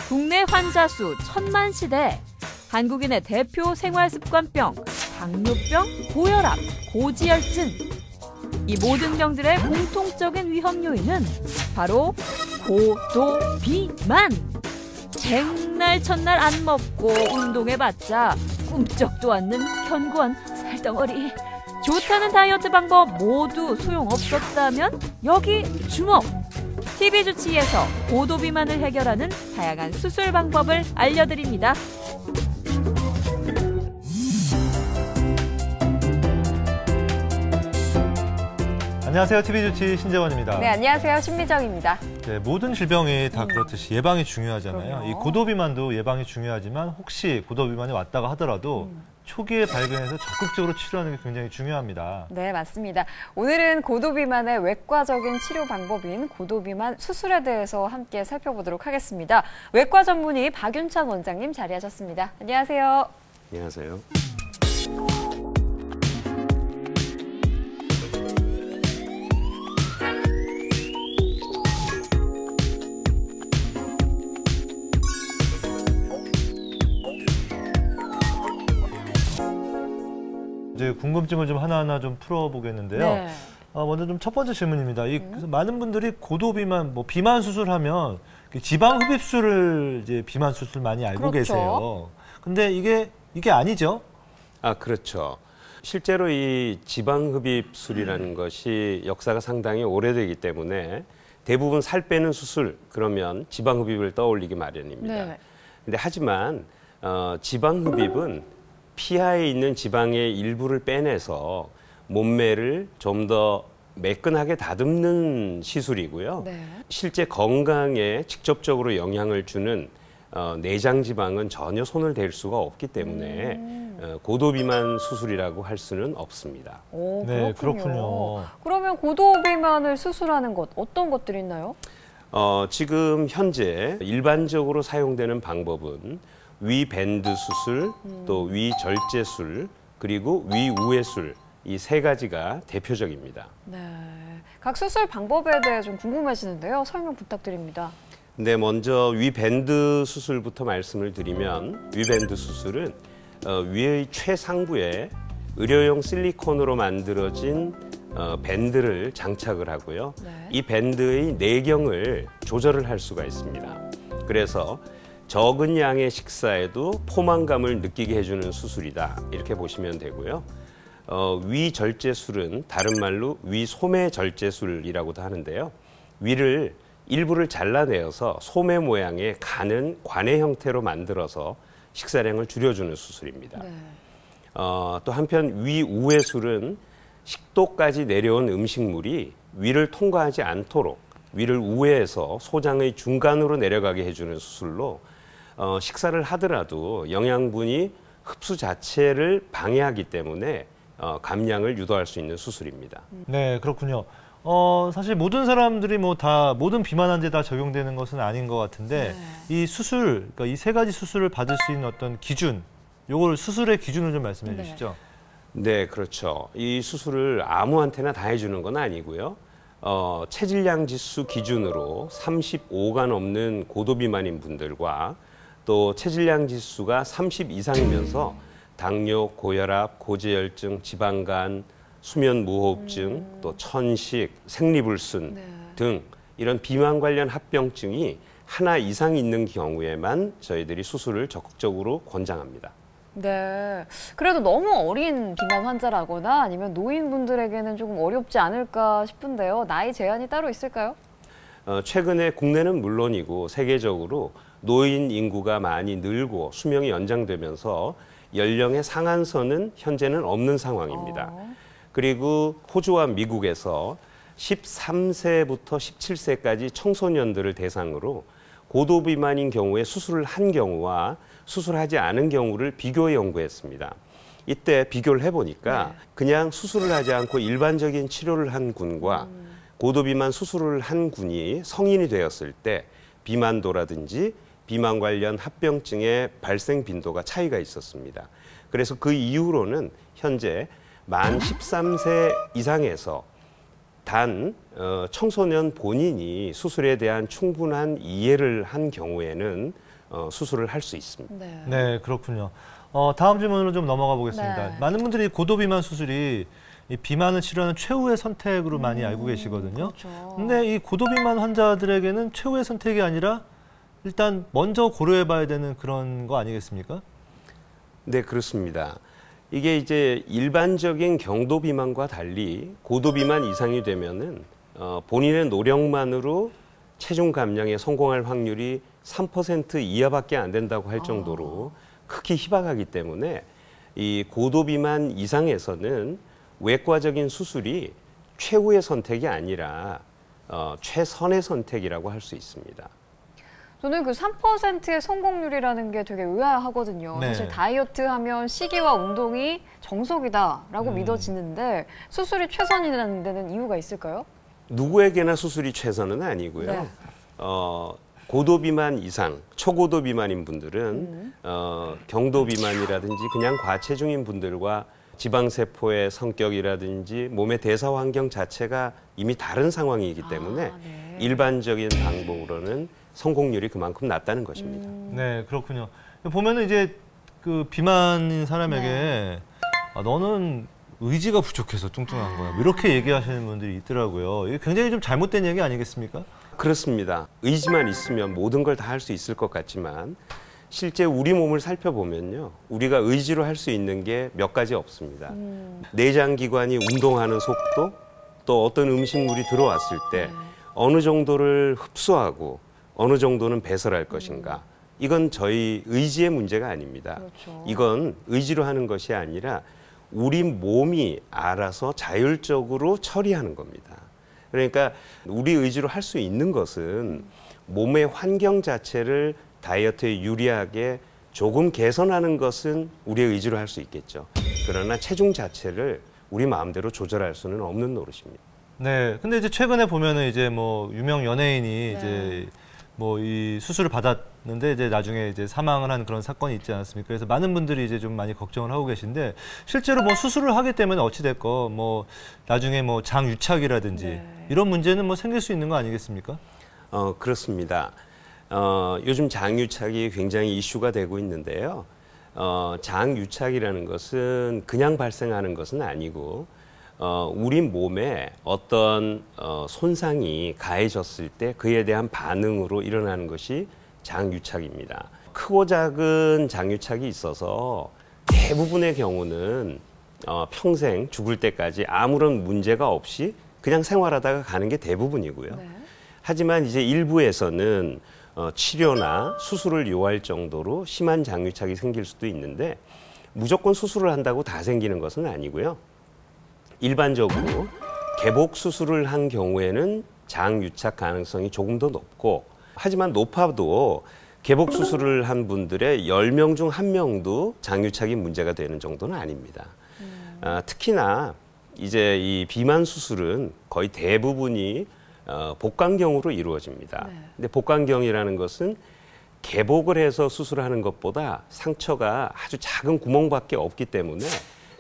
국내 환자 수 1000만 시대, 한국인의 대표 생활습관병, 당뇨병, 고혈압, 고지혈증. 이 모든 병들의 공통적인 위험 요인은 바로 고도비만. 백날 첫날 안 먹고 운동해봤자 꿈쩍도 않는 견고한 살덩어리. 좋다는 다이어트 방법 모두 소용없었다면 여기 주목! TV주치의에서 고도비만을 해결하는 다양한 수술 방법을 알려드립니다. 안녕하세요. TV주치 신재원입니다. 네, 안녕하세요. 신미정입니다. 네, 모든 질병이 다 그렇듯이 예방이 중요하잖아요. 그럼요. 이 고도비만도 예방이 중요하지만 혹시 고도비만이 왔다가 하더라도 초기에 발견해서 적극적으로 치료하는 게 굉장히 중요합니다. 네, 맞습니다. 오늘은 고도비만의 외과적인 치료 방법인 고도비만 수술에 대해서 함께 살펴보도록 하겠습니다. 외과 전문의 박윤찬 원장님 자리하셨습니다. 안녕하세요. 안녕하세요. 이제 궁금증을 좀 하나하나 좀 풀어보겠는데요. 네. 먼저 좀 첫 번째 질문입니다. 그래서 많은 분들이 고도비만, 비만 수술하면 지방 흡입술을 이제 비만 수술 많이 알고 그렇죠. 계세요. 근데 이게 아니죠? 아, 그렇죠. 실제로 이 지방 흡입술이라는 것이 역사가 상당히 오래되기 때문에 대부분 살 빼는 수술 그러면 지방 흡입을 떠올리기 마련입니다. 네. 근데 하지만 지방 흡입은 피하에 있는 지방의 일부를 빼내서 몸매를 좀 더 매끈하게 다듬는 시술이고요. 네. 실제 건강에 직접적으로 영향을 주는 내장 지방은 전혀 손을 댈 수가 없기 때문에 고도비만 수술이라고 할 수는 없습니다. 오, 네, 그렇군요. 그렇군요. 그러면 고도비만을 수술하는 것 어떤 것들이 있나요? 지금 현재 일반적으로 사용되는 방법은 위 밴드 수술, 또 위 절제술, 그리고 위 우회술 이 세 가지가 대표적입니다. 네, 각 수술 방법에 대해 좀 궁금해지는데요. 설명 부탁드립니다. 네, 먼저 위 밴드 수술부터 말씀을 드리면 위 밴드 수술은 위의 최상부에 의료용 실리콘으로 만들어진 밴드를 장착을 하고요. 네. 이 밴드의 내경을 조절을 할 수가 있습니다. 그래서 적은 양의 식사에도 포만감을 느끼게 해주는 수술이다. 이렇게 보시면 되고요. 위 절제술은 다른 말로 위 소매 절제술이라고도 하는데요. 위를 일부를 잘라내어서 소매 모양의 가는 관의 형태로 만들어서 식사량을 줄여주는 수술입니다. 네. 또 한편 위 우회술은 식도까지 내려온 음식물이 위를 통과하지 않도록 위를 우회해서 소장의 중간으로 내려가게 해주는 수술로 식사를 하더라도 영양분이 흡수 자체를 방해하기 때문에 감량을 유도할 수 있는 수술입니다. 네, 그렇군요. 사실 모든 사람들이 모든 비만 환자에 다 적용되는 것은 아닌 것 같은데 이 수술, 그러니까 이 세 가지 수술을 받을 수 있는 어떤 기준, 요걸 수술의 기준을 좀 말씀해 주시죠. 네, 그렇죠. 이 수술을 아무한테나 다 해주는 건 아니고요. 체질량 지수 기준으로 35가 넘는 고도비만인 분들과 또 체질량 지수가 30 이상이면서 당뇨, 고혈압, 고지혈증, 지방간, 수면무호흡증, 또 천식, 생리불순 등 이런 비만 관련 합병증이 하나 이상 있는 경우에만 저희들이 수술을 적극적으로 권장합니다. 네, 그래도 너무 어린 비만 환자라거나 아니면 노인분들에게는 조금 어렵지 않을까 싶은데요. 나이 제한이 따로 있을까요? 최근에 국내는 물론이고 세계적으로 노인 인구가 많이 늘고 수명이 연장되면서 연령의 상한선은 현재는 없는 상황입니다. 그리고 호주와 미국에서 13세부터 17세까지 청소년들을 대상으로 고도비만인 경우에 수술을 한 경우와 수술하지 않은 경우를 비교해 연구했습니다. 이때 비교를 해보니까 그냥 수술을 하지 않고 일반적인 치료를 한 군과 고도비만 수술을 한 군이 성인이 되었을 때 비만도라든지 비만 관련 합병증의 발생 빈도가 차이가 있었습니다. 그래서 그 이후로는 현재 만 13세 이상에서 단 청소년 본인이 수술에 대한 충분한 이해를 한 경우에는 수술을 할 수 있습니다. 네. 네, 그렇군요. 다음 질문으로 좀 넘어가 보겠습니다. 네. 많은 분들이 고도비만 수술이 이 비만을 치료하는 최후의 선택으로 많이 알고 계시거든요. 그렇죠. 근데 이 고도비만 환자들에게는 최후의 선택이 아니라 일단 먼저 고려해봐야 되는 그런 거 아니겠습니까? 네, 그렇습니다. 이게 이제 일반적인 경도 비만과 달리 고도 비만 이상이 되면은 본인의 노력만으로 체중 감량에 성공할 확률이 3% 이하밖에 안 된다고 할 정도로 크게 희박하기 때문에 이 고도 비만 이상에서는 외과적인 수술이 최후의 선택이 아니라 최선의 선택이라고 할 수 있습니다. 저는 그 3%의 성공률이라는 게 되게 의아하거든요. 네. 사실 다이어트 하면 식이와 운동이 정석이다라고 믿어지는데 수술이 최선이라는 데는 이유가 있을까요? 누구에게나 수술이 최선은 아니고요. 네. 고도 비만 이상, 초고도 비만인 분들은 경도 비만이라든지 그냥 과체중인 분들과 지방세포의 성격이라든지 몸의 대사 환경 자체가 이미 다른 상황이기 때문에 네. 일반적인 방법으로는 성공률이 그만큼 낮다는 것입니다. 네, 그렇군요. 보면은 이제 그 비만인 사람에게 네. 너는 의지가 부족해서 뚱뚱한 거야. 뭐 이렇게 얘기하시는 분들이 있더라고요. 이게 굉장히 좀 잘못된 얘기 아니겠습니까? 그렇습니다. 의지만 있으면 모든 걸 다 할 수 있을 것 같지만 실제 우리 몸을 살펴보면요. 우리가 의지로 할 수 있는 게 몇 가지 없습니다. 내장기관이 운동하는 속도, 또 어떤 음식물이 들어왔을 때 어느 정도를 흡수하고 어느 정도는 배설할 것인가. 이건 저희 의지의 문제가 아닙니다. 그렇죠. 이건 의지로 하는 것이 아니라 우리 몸이 알아서 자율적으로 처리하는 겁니다. 그러니까 우리 의지로 할 수 있는 것은 몸의 환경 자체를 다이어트에 유리하게 조금 개선하는 것은 우리의 의지로 할 수 있겠죠. 그러나 체중 자체를 우리 마음대로 조절할 수는 없는 노릇입니다. 네. 근데 이제 최근에 보면은 이제 뭐 유명 연예인이 이제 뭐 이 수술을 받았는데 이제 나중에 이제 사망을 한 그런 사건이 있지 않았습니까? 그래서 많은 분들이 이제 좀 많이 걱정을 하고 계신데 실제로 뭐 수술을 하게 되면 어찌 됐건 뭐 나중에 뭐 장유착이라든지 이런 문제는 뭐 생길 수 있는 거 아니겠습니까? 그렇습니다. 요즘 장유착이 굉장히 이슈가 되고 있는데요. 장유착이라는 것은 그냥 발생하는 것은 아니고 우리 몸에 어떤 손상이 가해졌을 때 그에 대한 반응으로 일어나는 것이 장유착입니다. 크고 작은 장유착이 있어서 대부분의 경우는 평생 죽을 때까지 아무런 문제가 없이 그냥 생활하다가 가는 게 대부분이고요. 하지만 이제 일부에서는 치료나 수술을 요할 정도로 심한 장유착이 생길 수도 있는데 무조건 수술을 한다고 다 생기는 것은 아니고요. 일반적으로 개복 수술을 한 경우에는 장유착 가능성이 조금 더 높고 하지만 높아도 개복 수술을 한 분들의 10명 중 1명도 장유착이 문제가 되는 정도는 아닙니다. 특히나 이제 이 비만 수술은 거의 대부분이 복강경으로 이루어집니다. 근데 복강경이라는 것은 개복을 해서 수술하는 것보다 상처가 아주 작은 구멍밖에 없기 때문에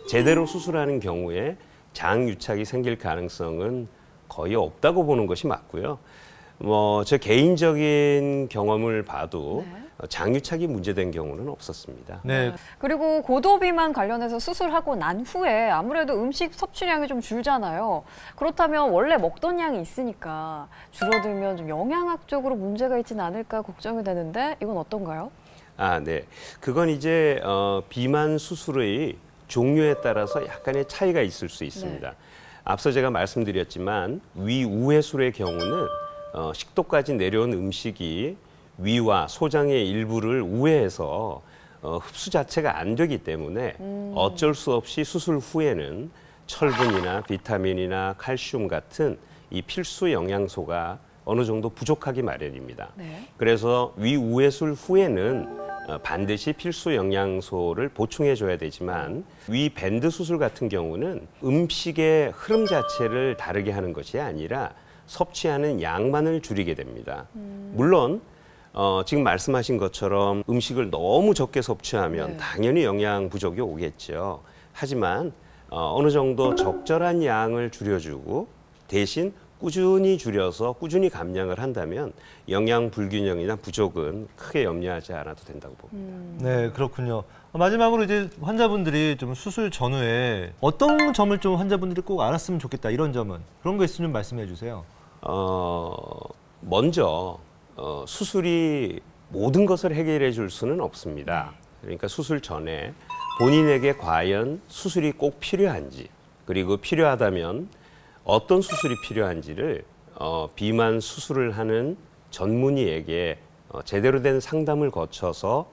제대로 수술하는 경우에 장유착이 생길 가능성은 거의 없다고 보는 것이 맞고요. 뭐 제 개인적인 경험을 봐도 장유착이 문제된 경우는 없었습니다. 네. 그리고 고도 비만 관련해서 수술하고 난 후에 아무래도 음식 섭취량이 좀 줄잖아요. 그렇다면 원래 먹던 양이 있으니까 줄어들면 좀 영양학적으로 문제가 있지는 않을까 걱정이 되는데 이건 어떤가요? 네. 그건 이제 비만 수술의 종류에 따라서 약간의 차이가 있을 수 있습니다. 앞서 제가 말씀드렸지만 위우회술의 경우는 식도까지 내려온 음식이 위와 소장의 일부를 우회해서 흡수 자체가 안 되기 때문에 어쩔 수 없이 수술 후에는 철분이나 비타민이나 칼슘 같은 이 필수 영양소가 어느 정도 부족하기 마련입니다. 그래서 위우회술 후에는 반드시 필수 영양소를 보충해 줘야 되지만 위 밴드 수술 같은 경우는 음식의 흐름 자체를 다르게 하는 것이 아니라 섭취하는 양만을 줄이게 됩니다. 물론 지금 말씀하신 것처럼 음식을 너무 적게 섭취하면 당연히 영양 부족이 오겠죠. 하지만 어느 정도 적절한 양을 줄여주고 대신 꾸준히 줄여서 꾸준히 감량을 한다면 영양 불균형이나 부족은 크게 염려하지 않아도 된다고 봅니다. 네, 그렇군요. 마지막으로 이제 환자분들이 좀 수술 전후에 어떤 점을 좀 환자분들이 꼭 알았으면 좋겠다, 이런 점은 그런 거 있으면 좀 말씀해 주세요. 먼저 수술이 모든 것을 해결해 줄 수는 없습니다. 그러니까 수술 전에 본인에게 과연 수술이 꼭 필요한지, 그리고 필요하다면 어떤 수술이 필요한지를 비만 수술을 하는 전문의에게 제대로 된 상담을 거쳐서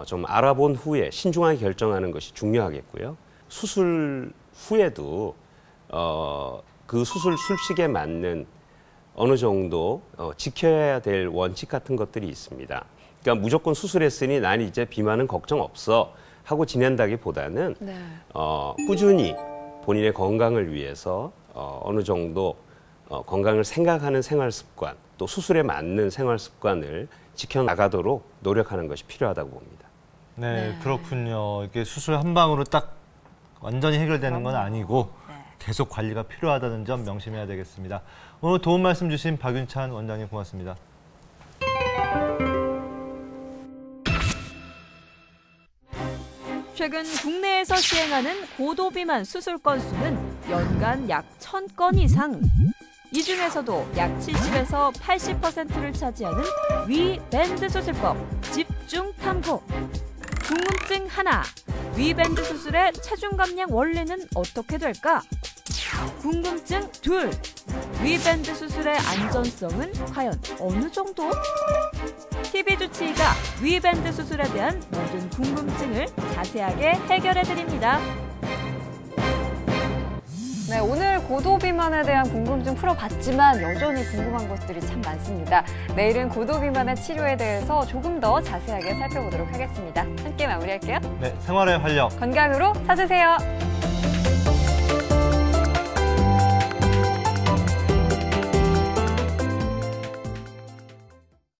좀 알아본 후에 신중하게 결정하는 것이 중요하겠고요. 수술 후에도 그 수술 술식에 맞는 어느 정도 지켜야 될 원칙 같은 것들이 있습니다. 그러니까 무조건 수술했으니 난 이제 비만은 걱정 없어 하고 지낸다기보다는 네. 꾸준히 본인의 건강을 위해서 어느 정도 건강을 생각하는 생활 습관, 또 수술에 맞는 생활 습관을 지켜나가도록 노력하는 것이 필요하다고 봅니다. 네, 그렇군요. 이게 수술 한 방으로 딱 완전히 해결되는 건 아니고 계속 관리가 필요하다는 점 명심해야 되겠습니다. 오늘 도움 말씀 주신 박윤찬 원장님 고맙습니다. 최근 국내에서 시행하는 고도비만 수술 건수는 연간 약 1,000건 이상. 이 중에서도 약 70에서 80%를 차지하는 위밴드 수술법 집중 탐구. 궁금증 하나, 위밴드 수술의 체중 감량 원리는 어떻게 될까? 궁금증 둘, 위밴드 수술의 안전성은 과연 어느 정도? TV주치의가 위밴드 수술에 대한 모든 궁금증을 자세하게 해결해드립니다. 네, 오늘 고도비만에 대한 궁금증 풀어봤지만 여전히 궁금한 것들이 참 많습니다. 내일은 고도비만의 치료에 대해서 조금 더 자세하게 살펴보도록 하겠습니다. 함께 마무리할게요. 네, 생활의 활력. 건강으로 찾으세요.